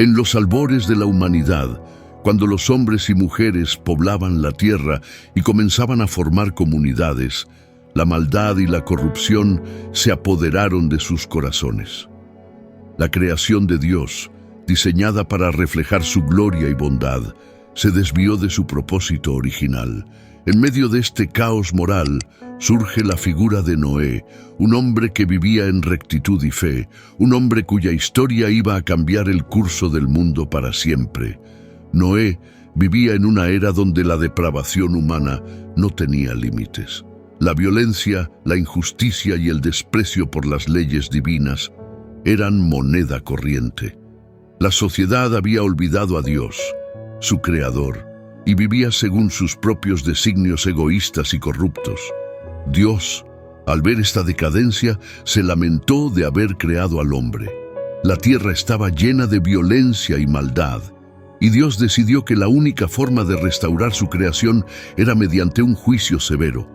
En los albores de la humanidad, cuando los hombres y mujeres poblaban la tierra y comenzaban a formar comunidades, la maldad y la corrupción se apoderaron de sus corazones. La creación de Dios, diseñada para reflejar su gloria y bondad, se desvió de su propósito original. En medio de este caos moral, surge la figura de Noé, un hombre que vivía en rectitud y fe, un hombre cuya historia iba a cambiar el curso del mundo para siempre. Noé vivía en una era donde la depravación humana no tenía límites. La violencia, la injusticia y el desprecio por las leyes divinas eran moneda corriente. La sociedad había olvidado a Dios, su creador, y vivía según sus propios designios egoístas y corruptos. Dios, al ver esta decadencia, se lamentó de haber creado al hombre. La tierra estaba llena de violencia y maldad, y Dios decidió que la única forma de restaurar su creación era mediante un juicio severo,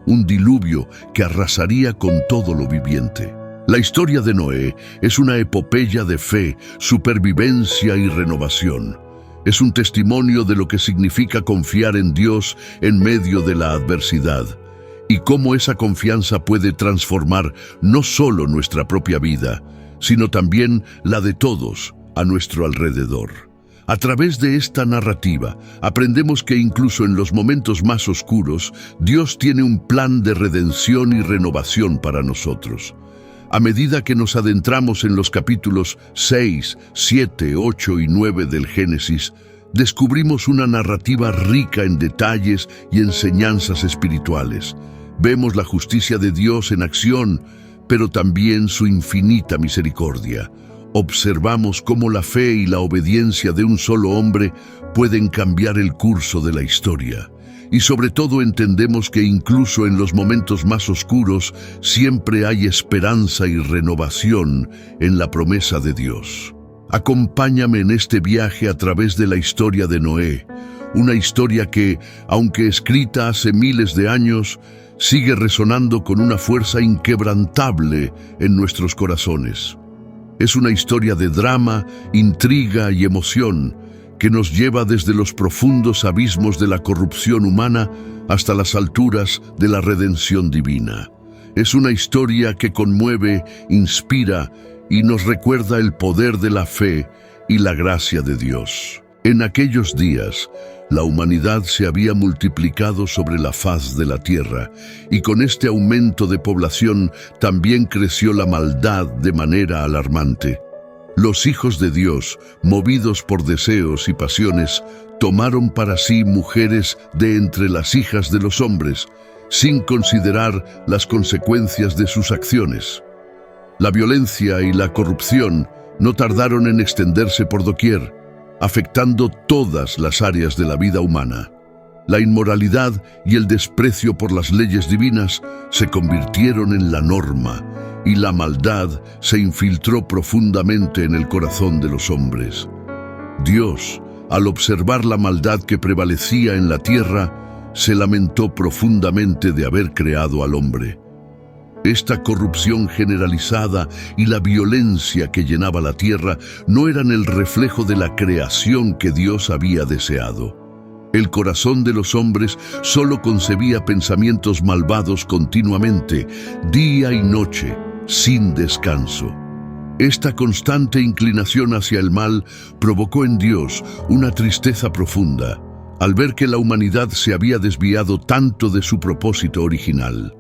un diluvio que arrasaría con todo lo viviente. La historia de Noé es una epopeya de fe, supervivencia y renovación. Es un testimonio de lo que significa confiar en Dios en medio de la adversidad, y cómo esa confianza puede transformar no solo nuestra propia vida, sino también la de todos a nuestro alrededor. A través de esta narrativa, aprendemos que incluso en los momentos más oscuros, Dios tiene un plan de redención y renovación para nosotros. A medida que nos adentramos en los capítulos 6, 7, 8 y 9 del Génesis, descubrimos una narrativa rica en detalles y enseñanzas espirituales. Vemos la justicia de Dios en acción, pero también su infinita misericordia. Observamos cómo la fe y la obediencia de un solo hombre pueden cambiar el curso de la historia. Y sobre todo entendemos que incluso en los momentos más oscuros siempre hay esperanza y renovación en la promesa de Dios. Acompáñame en este viaje a través de la historia de Noé, una historia que, aunque escrita hace miles de años, sigue resonando con una fuerza inquebrantable en nuestros corazones. Es una historia de drama, intriga y emoción que nos lleva desde los profundos abismos de la corrupción humana hasta las alturas de la redención divina. Es una historia que conmueve, inspira y nos recuerda el poder de la fe y la gracia de Dios. En aquellos días, la humanidad se había multiplicado sobre la faz de la tierra, y con este aumento de población también creció la maldad de manera alarmante. Los hijos de Dios, movidos por deseos y pasiones, tomaron para sí mujeres de entre las hijas de los hombres, sin considerar las consecuencias de sus acciones. La violencia y la corrupción no tardaron en extenderse por doquier, afectando todas las áreas de la vida humana. La inmoralidad y el desprecio por las leyes divinas se convirtieron en la norma, y la maldad se infiltró profundamente en el corazón de los hombres. Dios, al observar la maldad que prevalecía en la tierra, se lamentó profundamente de haber creado al hombre. Esta corrupción generalizada y la violencia que llenaba la tierra no eran el reflejo de la creación que Dios había deseado. El corazón de los hombres solo concebía pensamientos malvados continuamente, día y noche, sin descanso. Esta constante inclinación hacia el mal provocó en Dios una tristeza profunda, al ver que la humanidad se había desviado tanto de su propósito original.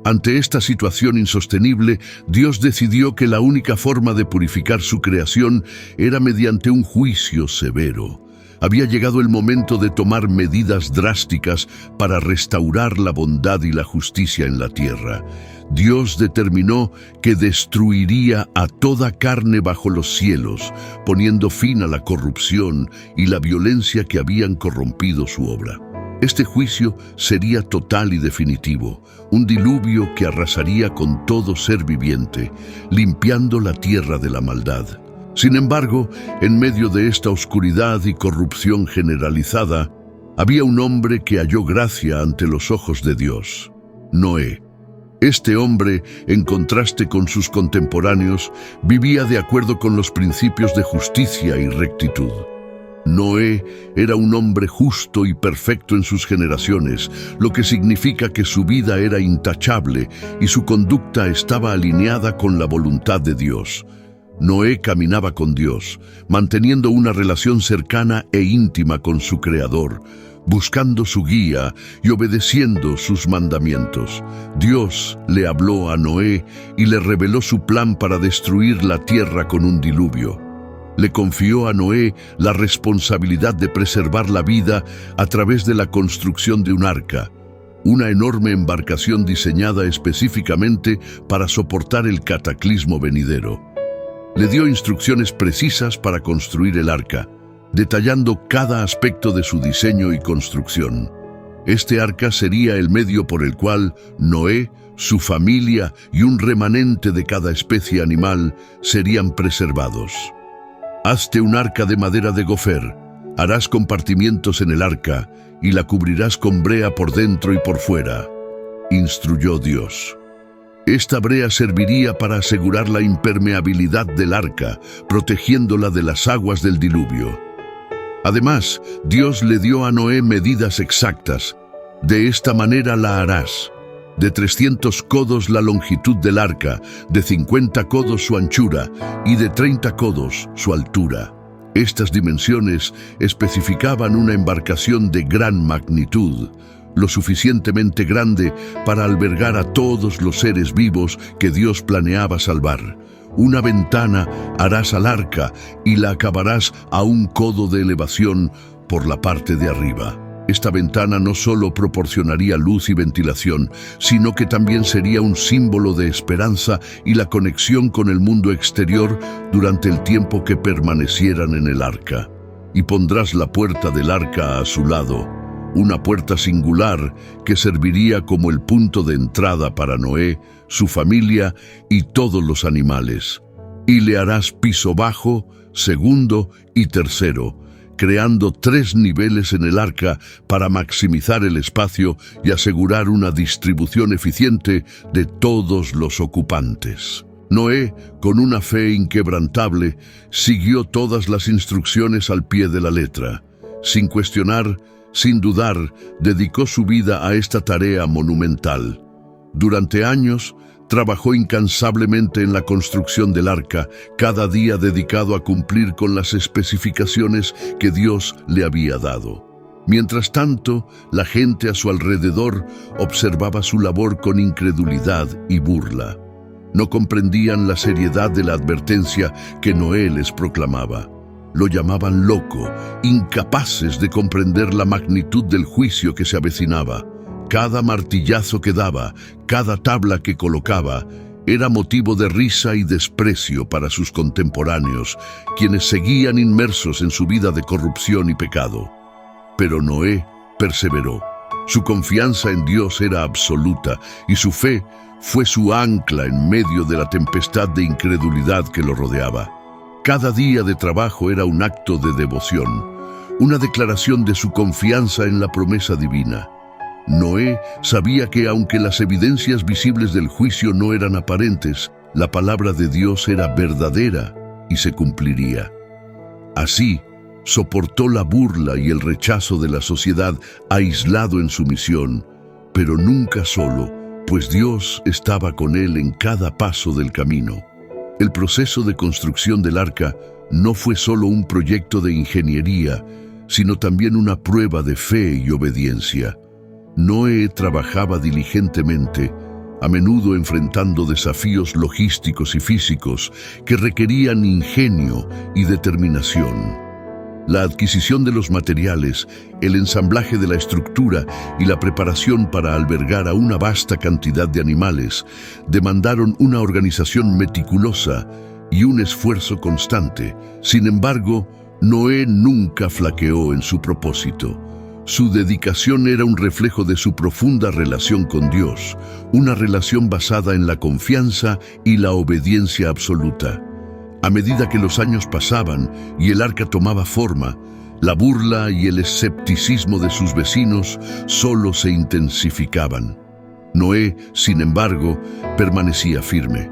Ante esta situación insostenible, Dios decidió que la única forma de purificar su creación era mediante un juicio severo. Había llegado el momento de tomar medidas drásticas para restaurar la bondad y la justicia en la tierra. Dios determinó que destruiría a toda carne bajo los cielos, poniendo fin a la corrupción y la violencia que habían corrompido su obra. Este juicio sería total y definitivo, un diluvio que arrasaría con todo ser viviente, limpiando la tierra de la maldad. Sin embargo, en medio de esta oscuridad y corrupción generalizada, había un hombre que halló gracia ante los ojos de Dios: Noé. Este hombre, en contraste con sus contemporáneos, vivía de acuerdo con los principios de justicia y rectitud. Noé era un hombre justo y perfecto en sus generaciones, lo que significa que su vida era intachable y su conducta estaba alineada con la voluntad de Dios. Noé caminaba con Dios, manteniendo una relación cercana e íntima con su Creador, buscando su guía y obedeciendo sus mandamientos. Dios le habló a Noé y le reveló su plan para destruir la tierra con un diluvio. Le confió a Noé la responsabilidad de preservar la vida a través de la construcción de un arca, una enorme embarcación diseñada específicamente para soportar el cataclismo venidero. Le dio instrucciones precisas para construir el arca, detallando cada aspecto de su diseño y construcción. Este arca sería el medio por el cual Noé, su familia y un remanente de cada especie animal serían preservados. Hazte un arca de madera de gofer, harás compartimientos en el arca y la cubrirás con brea por dentro y por fuera, instruyó Dios. Esta brea serviría para asegurar la impermeabilidad del arca, protegiéndola de las aguas del diluvio. Además, Dios le dio a Noé medidas exactas. De esta manera la harás: de 300 codos la longitud del arca, de 50 codos su anchura y de 30 codos su altura. Estas dimensiones especificaban una embarcación de gran magnitud, lo suficientemente grande para albergar a todos los seres vivos que Dios planeaba salvar. Una ventana harás al arca y la acabarás a 1 codo de elevación por la parte de arriba. Esta ventana no solo proporcionaría luz y ventilación, sino que también sería un símbolo de esperanza y la conexión con el mundo exterior durante el tiempo que permanecieran en el arca. Y pondrás la puerta del arca a su lado, una puerta singular que serviría como el punto de entrada para Noé, su familia y todos los animales. Y le harás piso bajo, segundo y tercero, creando 3 niveles en el arca para maximizar el espacio y asegurar una distribución eficiente de todos los ocupantes. Noé, con una fe inquebrantable, siguió todas las instrucciones al pie de la letra. Sin cuestionar, sin dudar, dedicó su vida a esta tarea monumental. Durante años, trabajó incansablemente en la construcción del arca, cada día dedicado a cumplir con las especificaciones que Dios le había dado. Mientras tanto, la gente a su alrededor observaba su labor con incredulidad y burla. No comprendían la seriedad de la advertencia que Noé les proclamaba. Lo llamaban loco, incapaces de comprender la magnitud del juicio que se avecinaba. Cada martillazo que daba, cada tabla que colocaba, era motivo de risa y desprecio para sus contemporáneos, quienes seguían inmersos en su vida de corrupción y pecado. Pero Noé perseveró. Su confianza en Dios era absoluta y su fe fue su ancla en medio de la tempestad de incredulidad que lo rodeaba. Cada día de trabajo era un acto de devoción, una declaración de su confianza en la promesa divina. Noé sabía que aunque las evidencias visibles del juicio no eran aparentes, la palabra de Dios era verdadera y se cumpliría. Así, soportó la burla y el rechazo de la sociedad aislado en su misión, pero nunca solo, pues Dios estaba con él en cada paso del camino. El proceso de construcción del arca no fue solo un proyecto de ingeniería, sino también una prueba de fe y obediencia. Noé trabajaba diligentemente, a menudo enfrentando desafíos logísticos y físicos que requerían ingenio y determinación. La adquisición de los materiales, el ensamblaje de la estructura y la preparación para albergar a una vasta cantidad de animales demandaron una organización meticulosa y un esfuerzo constante. Sin embargo, Noé nunca flaqueó en su propósito. Su dedicación era un reflejo de su profunda relación con Dios, una relación basada en la confianza y la obediencia absoluta. A medida que los años pasaban y el arca tomaba forma, la burla y el escepticismo de sus vecinos solo se intensificaban. Noé, sin embargo, permanecía firme.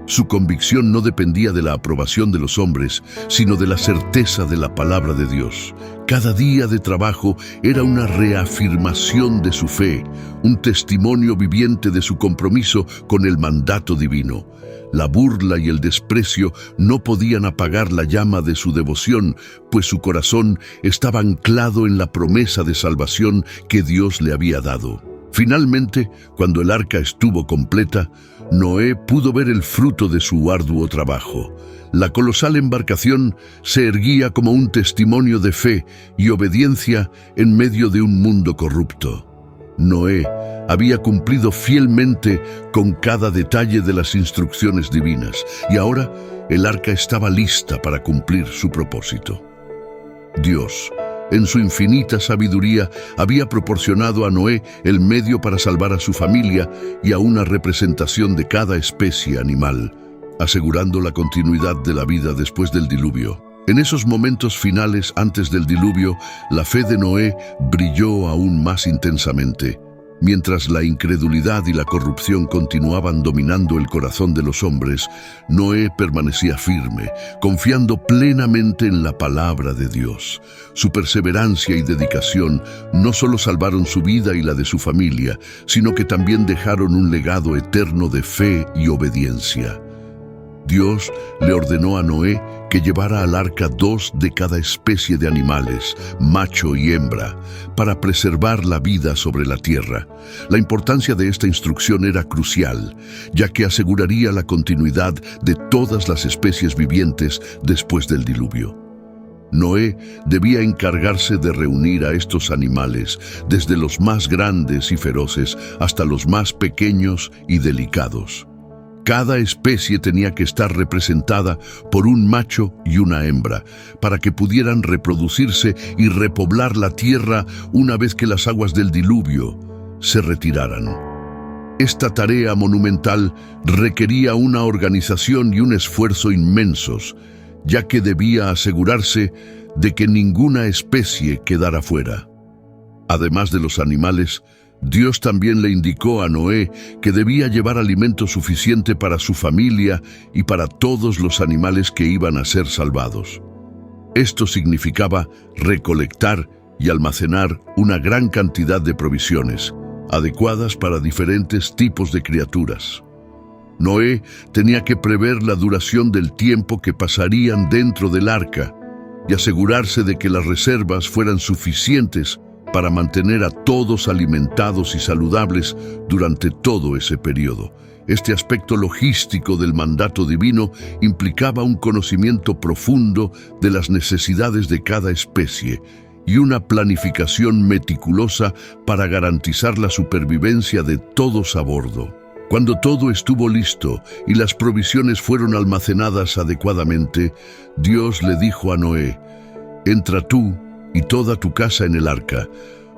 Su convicción no dependía de la aprobación de los hombres, sino de la certeza de la palabra de Dios. Cada día de trabajo era una reafirmación de su fe, un testimonio viviente de su compromiso con el mandato divino. La burla y el desprecio no podían apagar la llama de su devoción, pues su corazón estaba anclado en la promesa de salvación que Dios le había dado. Finalmente, cuando el arca estuvo completa, Noé pudo ver el fruto de su arduo trabajo. La colosal embarcación se erguía como un testimonio de fe y obediencia en medio de un mundo corrupto. Noé había cumplido fielmente con cada detalle de las instrucciones divinas, y ahora el arca estaba lista para cumplir su propósito. Dios, en su infinita sabiduría, había proporcionado a Noé el medio para salvar a su familia y a una representación de cada especie animal, asegurando la continuidad de la vida después del diluvio. En esos momentos finales antes del diluvio, la fe de Noé brilló aún más intensamente. Mientras la incredulidad y la corrupción continuaban dominando el corazón de los hombres, Noé permanecía firme, confiando plenamente en la palabra de Dios. Su perseverancia y dedicación no solo salvaron su vida y la de su familia, sino que también dejaron un legado eterno de fe y obediencia. Dios le ordenó a Noé que llevara al arca 2 de cada especie de animales, macho y hembra, para preservar la vida sobre la tierra. La importancia de esta instrucción era crucial, ya que aseguraría la continuidad de todas las especies vivientes después del diluvio. Noé debía encargarse de reunir a estos animales, desde los más grandes y feroces hasta los más pequeños y delicados. Cada especie tenía que estar representada por un macho y una hembra, para que pudieran reproducirse y repoblar la tierra una vez que las aguas del diluvio se retiraran. Esta tarea monumental requería una organización y un esfuerzo inmensos, ya que debía asegurarse de que ninguna especie quedara fuera. Además de los animales, Dios también le indicó a Noé que debía llevar alimento suficiente para su familia y para todos los animales que iban a ser salvados. Esto significaba recolectar y almacenar una gran cantidad de provisiones, adecuadas para diferentes tipos de criaturas. Noé tenía que prever la duración del tiempo que pasarían dentro del arca y asegurarse de que las reservas fueran suficientes para mantener a todos alimentados y saludables durante todo ese periodo. Este aspecto logístico del mandato divino implicaba un conocimiento profundo de las necesidades de cada especie y una planificación meticulosa para garantizar la supervivencia de todos a bordo. Cuando todo estuvo listo y las provisiones fueron almacenadas adecuadamente, Dios le dijo a Noé: «Entra tú y toda tu casa en el arca,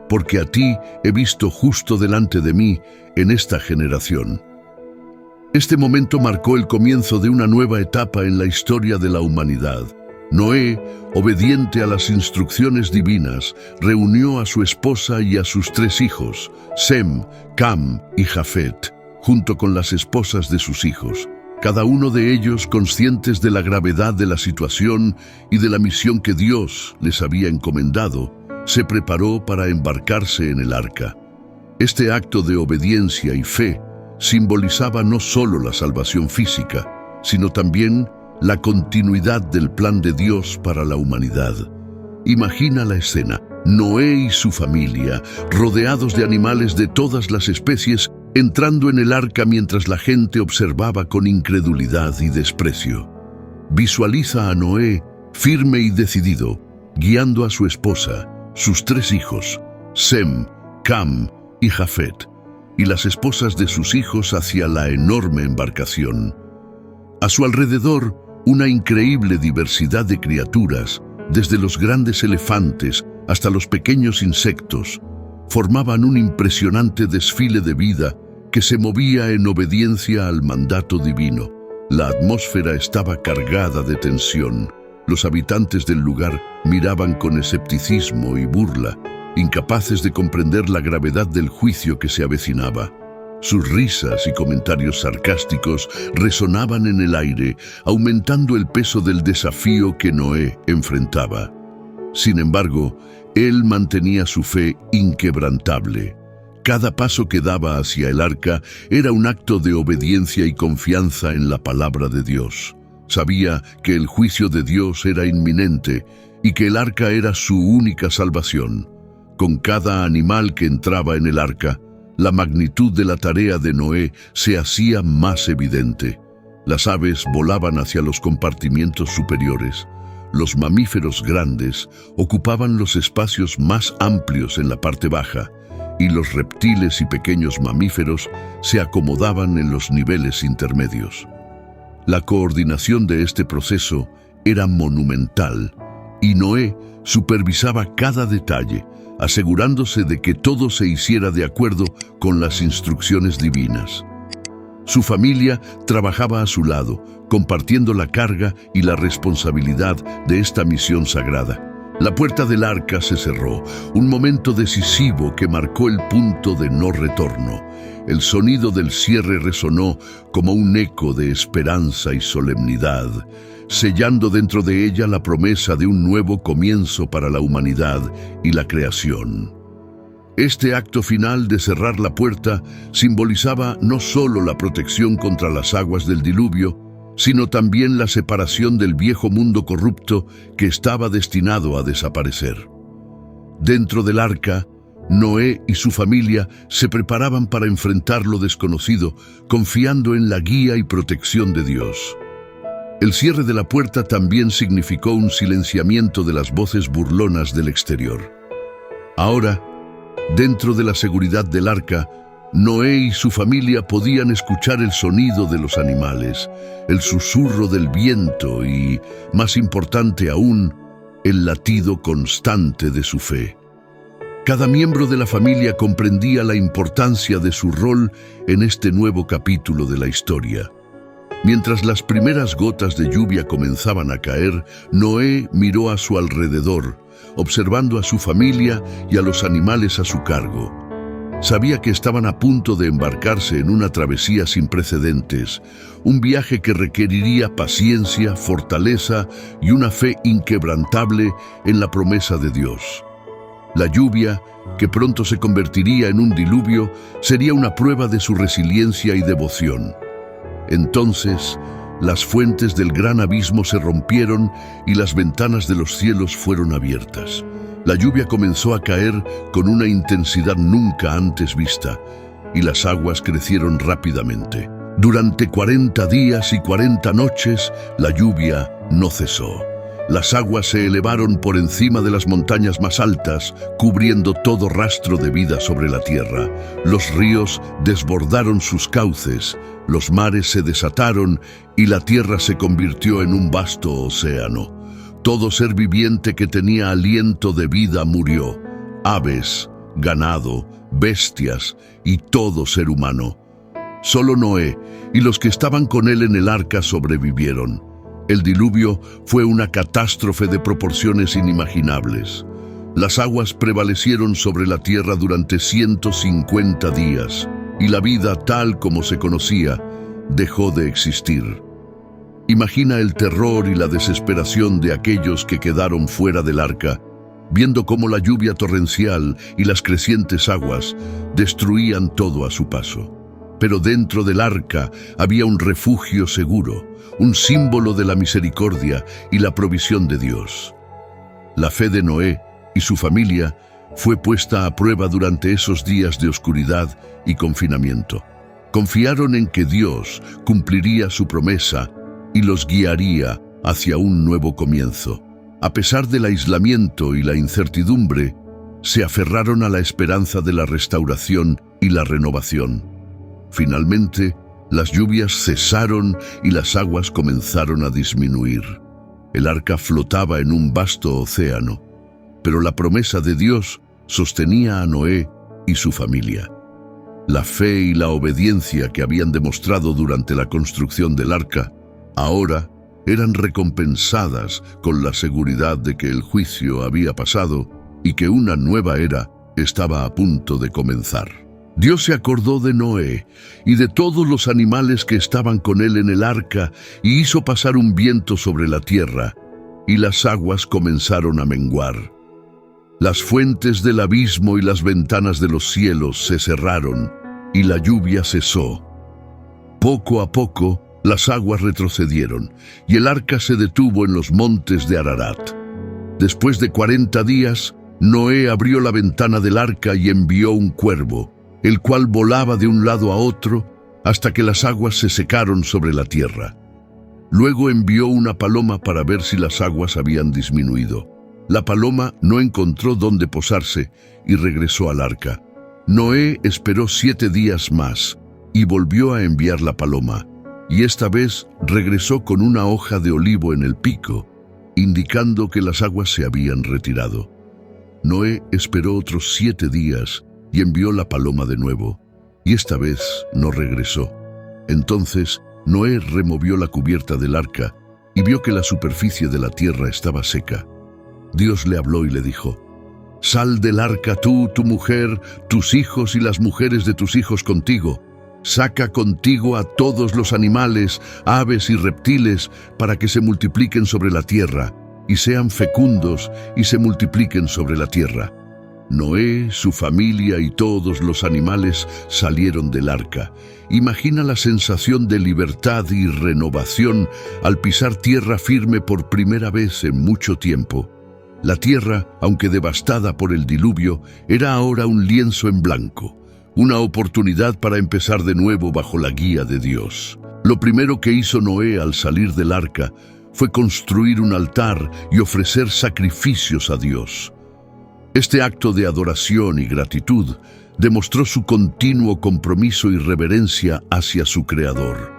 porque a ti he visto justo delante de mí en esta generación». Este momento marcó el comienzo de una nueva etapa en la historia de la humanidad. Noé, obediente a las instrucciones divinas, reunió a su esposa y a sus 3 hijos, Sem, Cam y Jafet, junto con las esposas de sus hijos. Cada uno de ellos conscientes de la gravedad de la situación y de la misión que Dios les había encomendado, se preparó para embarcarse en el arca. Este acto de obediencia y fe simbolizaba no solo la salvación física, sino también la continuidad del plan de Dios para la humanidad. Imagina la escena: Noé y su familia, rodeados de animales de todas las especies, entrando en el arca mientras la gente observaba con incredulidad y desprecio. Visualiza a Noé firme y decidido, guiando a su esposa, sus 3 hijos, Sem, Cam y Jafet, y las esposas de sus hijos hacia la enorme embarcación. A su alrededor, una increíble diversidad de criaturas, desde los grandes elefantes hasta los pequeños insectos, formaban un impresionante desfile de vida que se movía en obediencia al mandato divino. La atmósfera estaba cargada de tensión. Los habitantes del lugar miraban con escepticismo y burla, incapaces de comprender la gravedad del juicio que se avecinaba. Sus risas y comentarios sarcásticos resonaban en el aire, aumentando el peso del desafío que Noé enfrentaba. Sin embargo, él mantenía su fe inquebrantable. Cada paso que daba hacia el arca era un acto de obediencia y confianza en la palabra de Dios. Sabía que el juicio de Dios era inminente y que el arca era su única salvación. Con cada animal que entraba en el arca, la magnitud de la tarea de Noé se hacía más evidente. Las aves volaban hacia los compartimientos superiores. Los mamíferos grandes ocupaban los espacios más amplios en la parte baja, y los reptiles y pequeños mamíferos se acomodaban en los niveles intermedios. La coordinación de este proceso era monumental, y Noé supervisaba cada detalle, asegurándose de que todo se hiciera de acuerdo con las instrucciones divinas. Su familia trabajaba a su lado, compartiendo la carga y la responsabilidad de esta misión sagrada. La puerta del arca se cerró, un momento decisivo que marcó el punto de no retorno. El sonido del cierre resonó como un eco de esperanza y solemnidad, sellando dentro de ella la promesa de un nuevo comienzo para la humanidad y la creación. Este acto final de cerrar la puerta simbolizaba no solo la protección contra las aguas del diluvio, sino también la separación del viejo mundo corrupto que estaba destinado a desaparecer. Dentro del arca, Noé y su familia se preparaban para enfrentar lo desconocido, confiando en la guía y protección de Dios. El cierre de la puerta también significó un silenciamiento de las voces burlonas del exterior. Ahora, dentro de la seguridad del arca, Noé y su familia podían escuchar el sonido de los animales, el susurro del viento y, más importante aún, el latido constante de su fe. Cada miembro de la familia comprendía la importancia de su rol en este nuevo capítulo de la historia. Mientras las primeras gotas de lluvia comenzaban a caer, Noé miró a su alrededor, observando a su familia y a los animales a su cargo. Sabía que estaban a punto de embarcarse en una travesía sin precedentes, un viaje que requeriría paciencia, fortaleza y una fe inquebrantable en la promesa de Dios. La lluvia, que pronto se convertiría en un diluvio, sería una prueba de su resiliencia y devoción. Entonces, las fuentes del gran abismo se rompieron y las ventanas de los cielos fueron abiertas. La lluvia comenzó a caer con una intensidad nunca antes vista, y las aguas crecieron rápidamente. Durante 40 días y 40 noches, la lluvia no cesó. Las aguas se elevaron por encima de las montañas más altas, cubriendo todo rastro de vida sobre la tierra. Los ríos desbordaron sus cauces, los mares se desataron y la tierra se convirtió en un vasto océano. Todo ser viviente que tenía aliento de vida murió. Aves, ganado, bestias y todo ser humano. Solo Noé y los que estaban con él en el arca sobrevivieron. El diluvio fue una catástrofe de proporciones inimaginables. Las aguas prevalecieron sobre la tierra durante 150 días y la vida tal como se conocía dejó de existir. Imagina el terror y la desesperación de aquellos que quedaron fuera del arca, viendo cómo la lluvia torrencial y las crecientes aguas destruían todo a su paso. Pero dentro del arca había un refugio seguro, un símbolo de la misericordia y la provisión de Dios. La fe de Noé y su familia fue puesta a prueba durante esos días de oscuridad y confinamiento. Confiaron en que Dios cumpliría su promesa y los guiaría hacia un nuevo comienzo. A pesar del aislamiento y la incertidumbre, se aferraron a la esperanza de la restauración y la renovación. Finalmente, las lluvias cesaron y las aguas comenzaron a disminuir. El arca flotaba en un vasto océano, pero la promesa de Dios sostenía a Noé y su familia. La fe y la obediencia que habían demostrado durante la construcción del arca ahora eran recompensadas con la seguridad de que el juicio había pasado y que una nueva era estaba a punto de comenzar. Dios se acordó de Noé y de todos los animales que estaban con él en el arca y hizo pasar un viento sobre la tierra, y las aguas comenzaron a menguar. Las fuentes del abismo y las ventanas de los cielos se cerraron, y la lluvia cesó. Poco a poco, las aguas retrocedieron, y el arca se detuvo en los montes de Ararat. Después de 40 días, Noé abrió la ventana del arca y envió un cuervo, el cual volaba de un lado a otro hasta que las aguas se secaron sobre la tierra. Luego envió una paloma para ver si las aguas habían disminuido. La paloma no encontró dónde posarse y regresó al arca. Noé esperó 7 días más y volvió a enviar la paloma, y esta vez regresó con una hoja de olivo en el pico, indicando que las aguas se habían retirado. Noé esperó otros 7 días y envió la paloma de nuevo, y esta vez no regresó. Entonces Noé removió la cubierta del arca y vio que la superficie de la tierra estaba seca. Dios le habló y le dijo: «Sal del arca tú, tu mujer, tus hijos y las mujeres de tus hijos contigo. Saca contigo a todos los animales, aves y reptiles, para que se multipliquen sobre la tierra, y sean fecundos y se multipliquen sobre la tierra». Noé, su familia y todos los animales salieron del arca. Imagina la sensación de libertad y renovación al pisar tierra firme por primera vez en mucho tiempo. La tierra, aunque devastada por el diluvio, era ahora un lienzo en blanco, una oportunidad para empezar de nuevo bajo la guía de Dios. Lo primero que hizo Noé al salir del arca fue construir un altar y ofrecer sacrificios a Dios. Este acto de adoración y gratitud demostró su continuo compromiso y reverencia hacia su Creador.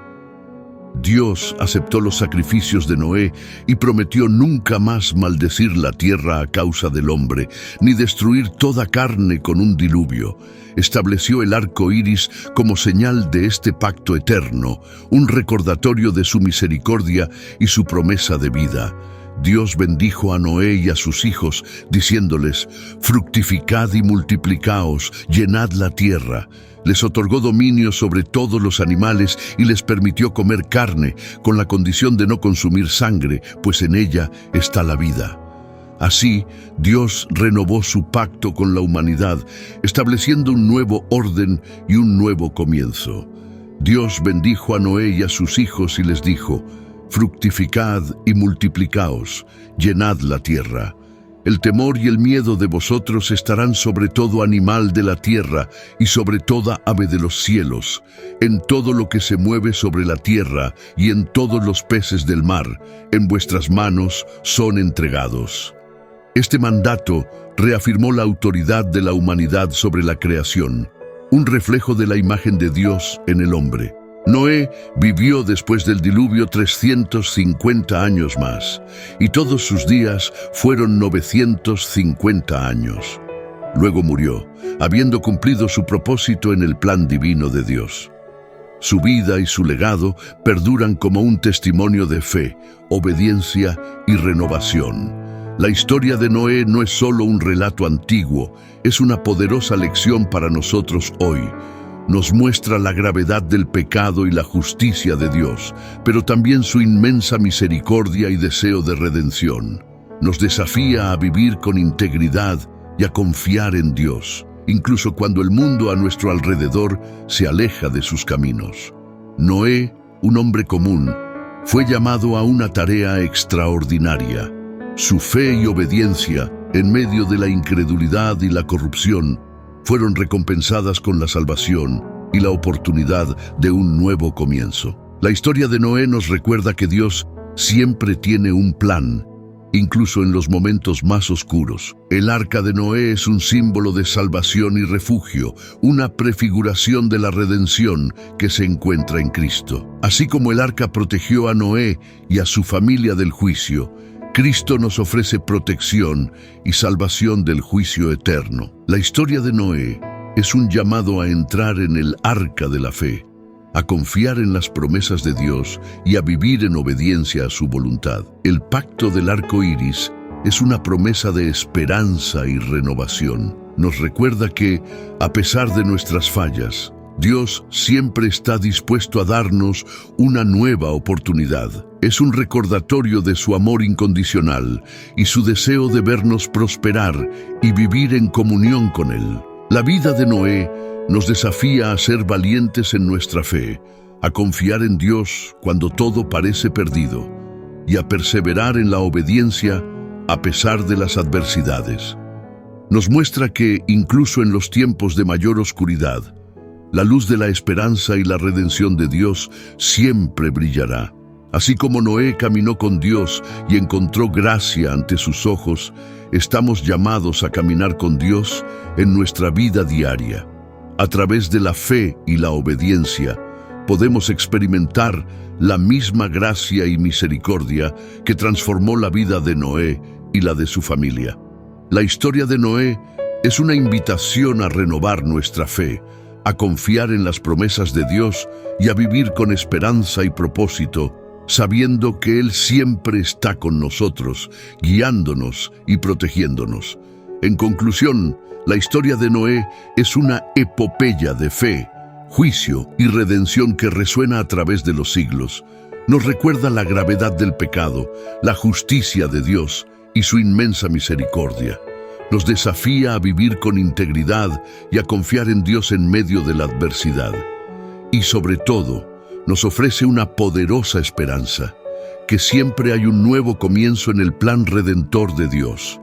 Dios aceptó los sacrificios de Noé y prometió nunca más maldecir la tierra a causa del hombre, ni destruir toda carne con un diluvio. Estableció el arco iris como señal de este pacto eterno, un recordatorio de su misericordia y su promesa de vida. Dios bendijo a Noé y a sus hijos, diciéndoles: «Fructificad y multiplicaos, llenad la tierra». Les otorgó dominio sobre todos los animales y les permitió comer carne, con la condición de no consumir sangre, pues en ella está la vida. Así, Dios renovó su pacto con la humanidad, estableciendo un nuevo orden y un nuevo comienzo. Dios bendijo a Noé y a sus hijos y les dijo: «Fructificad y multiplicaos, llenad la tierra». El temor y el miedo de vosotros estarán sobre todo animal de la tierra y sobre toda ave de los cielos, en todo lo que se mueve sobre la tierra y en todos los peces del mar, en vuestras manos son entregados. Este mandato reafirmó la autoridad de la humanidad sobre la creación, un reflejo de la imagen de Dios en el hombre. Noé vivió después del diluvio 350 años más, y todos sus días fueron 950 años. Luego murió, habiendo cumplido su propósito en el plan divino de Dios. Su vida y su legado perduran como un testimonio de fe, obediencia y renovación. La historia de Noé no es solo un relato antiguo, es una poderosa lección para nosotros hoy. Nos muestra la gravedad del pecado y la justicia de Dios, pero también su inmensa misericordia y deseo de redención. Nos desafía a vivir con integridad y a confiar en Dios, incluso cuando el mundo a nuestro alrededor se aleja de sus caminos. Noé, un hombre común, fue llamado a una tarea extraordinaria. Su fe y obediencia, en medio de la incredulidad y la corrupción, fueron recompensadas con la salvación y la oportunidad de un nuevo comienzo. La historia de Noé nos recuerda que Dios siempre tiene un plan, incluso en los momentos más oscuros. El arca de Noé es un símbolo de salvación y refugio, una prefiguración de la redención que se encuentra en Cristo. Así como el arca protegió a Noé y a su familia del juicio, Cristo nos ofrece protección y salvación del juicio eterno. La historia de Noé es un llamado a entrar en el arca de la fe, a confiar en las promesas de Dios y a vivir en obediencia a su voluntad. El pacto del arco iris es una promesa de esperanza y renovación. Nos recuerda que, a pesar de nuestras fallas, Dios siempre está dispuesto a darnos una nueva oportunidad. Es un recordatorio de su amor incondicional y su deseo de vernos prosperar y vivir en comunión con Él. La vida de Noé nos desafía a ser valientes en nuestra fe, a confiar en Dios cuando todo parece perdido y a perseverar en la obediencia a pesar de las adversidades. Nos muestra que, incluso en los tiempos de mayor oscuridad, la luz de la esperanza y la redención de Dios siempre brillará. Así como Noé caminó con Dios y encontró gracia ante sus ojos, estamos llamados a caminar con Dios en nuestra vida diaria. A través de la fe y la obediencia, podemos experimentar la misma gracia y misericordia que transformó la vida de Noé y la de su familia. La historia de Noé es una invitación a renovar nuestra fe, a confiar en las promesas de Dios y a vivir con esperanza y propósito, sabiendo que Él siempre está con nosotros, guiándonos y protegiéndonos. En conclusión, la historia de Noé es una epopeya de fe, juicio y redención que resuena a través de los siglos. Nos recuerda la gravedad del pecado, la justicia de Dios y su inmensa misericordia. Nos desafía a vivir con integridad y a confiar en Dios en medio de la adversidad. Y sobre todo, nos ofrece una poderosa esperanza, que siempre hay un nuevo comienzo en el plan redentor de Dios.